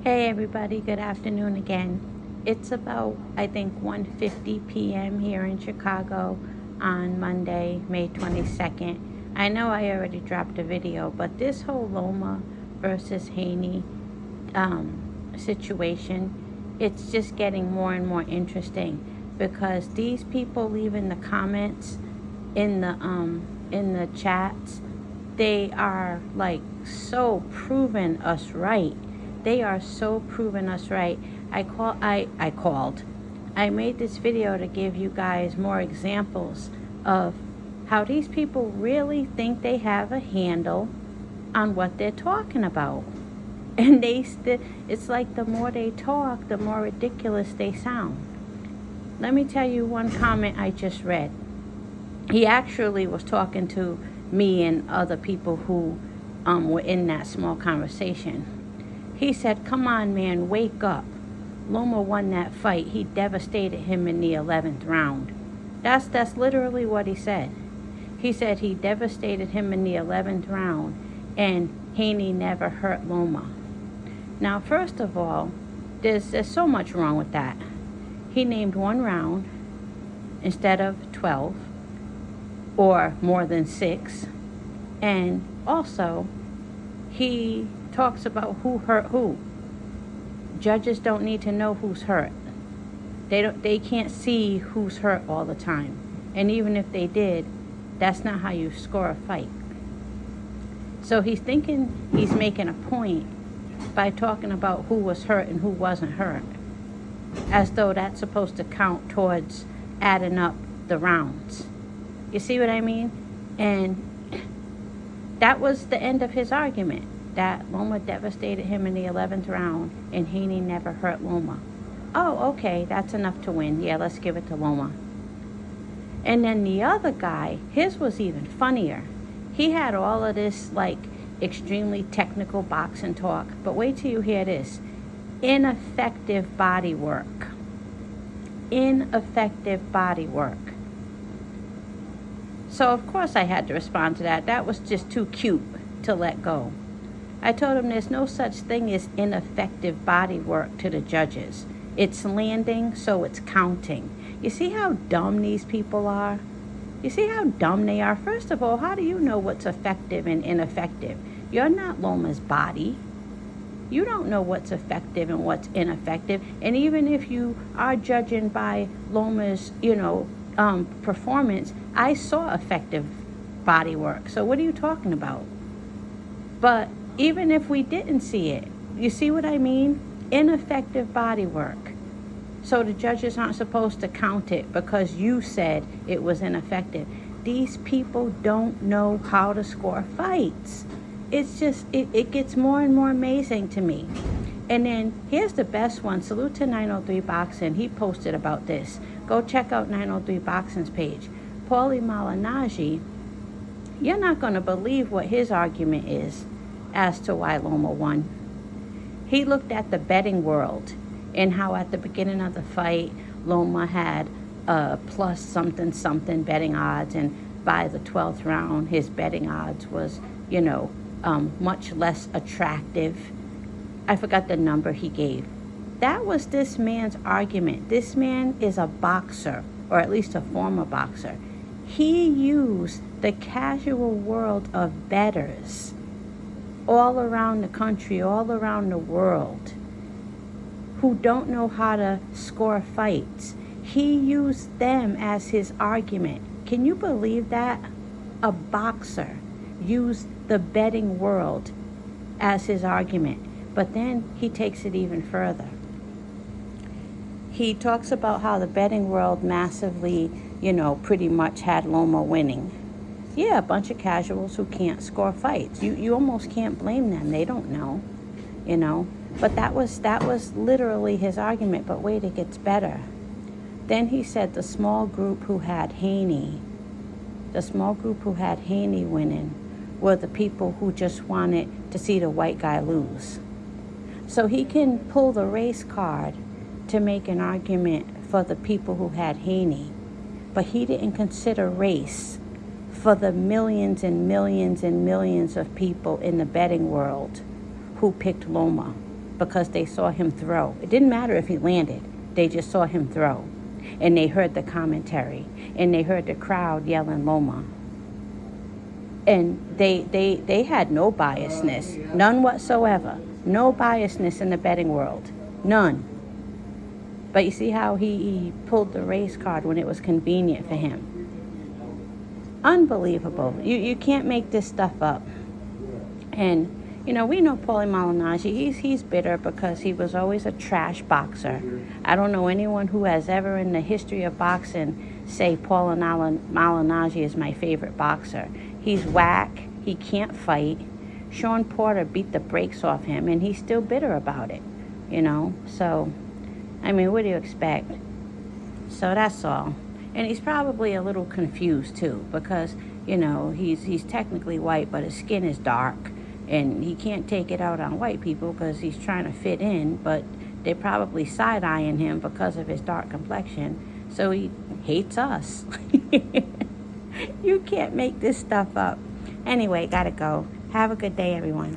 Hey everybody, good afternoon again. It's about, I think, 1:50 p.m. here in Chicago on Monday, May 22nd. I know I already dropped a video, but this whole Loma versus Haney situation, it's just getting more and more interesting because these people leaving the comments in the chats, they are like so proving us right. They are so proving us right. I made this video to give you guys more examples of how these people really think they have a handle on what they're talking about. And it's like the more they talk, the more ridiculous they sound. Let me tell you one comment I just read. He actually was talking to me and other people who were in that small conversation. He said, "Come on, man, wake up. Loma won that fight. He devastated him in the 11th round." That's literally what he said. He said he devastated him in the 11th round, and Haney never hurt Loma. Now, first of all, there's so much wrong with that. He named one round instead of 12, or more than 6, and also he talks about who hurt who. Judges don't need to know who's hurt. They can't see who's hurt all the time. And even if they did, that's not how you score a fight. So he's thinking he's making a point by talking about who was hurt and who wasn't hurt, as though that's supposed to count towards adding up the rounds. You see what I mean? And that was the end of his argument, that Loma devastated him in the 11th round and Haney never hurt Loma. Oh, okay, that's enough to win. Yeah, let's give it to Loma. And then the other guy, his was even funnier. He had all of this like extremely technical boxing talk, but wait till you hear this. Ineffective body work. Ineffective body work. So of course I had to respond to that. That was just too cute to let go. I told him there's no such thing as ineffective body work to the judges. It's landing, so it's counting. You see how dumb these people are? You see how dumb they are? First of all, how do you know what's effective and ineffective? You're not Loma's body. You don't know what's effective and what's ineffective. And even if you are judging by Loma's, performance, I saw effective body work. So what are you talking about? But even if we didn't see it, you see what I mean? Ineffective body work. So the judges aren't supposed to count it because you said it was ineffective. These people don't know how to score fights. It's just, it gets more and more amazing to me. And then here's the best one. Salute to 903 Boxing. He posted about this. Go check out 903 Boxing's page. Paulie Malignaggi, you're not going to believe what his argument is as to why Loma won. He looked at the betting world and how at the beginning of the fight, Loma had plus something betting odds, and by the 12th round, his betting odds was, much less attractive. I forgot the number he gave. That was this man's argument. This man is a boxer, or at least a former boxer. He used the casual world of bettors all around the country, all around the world, who don't know how to score fights. He used them as his argument. Can you believe that? A boxer used the betting world as his argument. But then he takes it even further. He talks about how the betting world massively, pretty much had Loma winning. Yeah, a bunch of casuals who can't score fights. You almost can't blame them. They don't know, But that was literally his argument. But wait, it gets better. Then he said the small group who had Haney winning were the people who just wanted to see the white guy lose. So he can pull the race card to make an argument for the people who had Haney, but he didn't consider race for the millions and millions and millions of people in the betting world who picked Loma because they saw him throw. It didn't matter if he landed. They just saw him throw. And they heard the commentary. And they heard the crowd yelling Loma. And they had no biasness. None whatsoever. No biasness in the betting world. None. But you see how he pulled the race card when it was convenient for him. Unbelievable. You can't make this stuff up. And, you know, we know Paulie Malignaggi. He's bitter because he was always a trash boxer. I don't know anyone who has ever in the history of boxing say Paulie Malignaggi is my favorite boxer. He's whack. He can't fight. Sean Porter beat the brakes off him, and he's still bitter about it, you know. So, I mean, what do you expect? So that's all. And he's probably a little confused, too, because, you know, he's technically white, but his skin is dark. And he can't take it out on white people because he's trying to fit in, but they're probably side-eyeing him because of his dark complexion. So he hates us. You can't make this stuff up. Anyway, gotta go. Have a good day, everyone.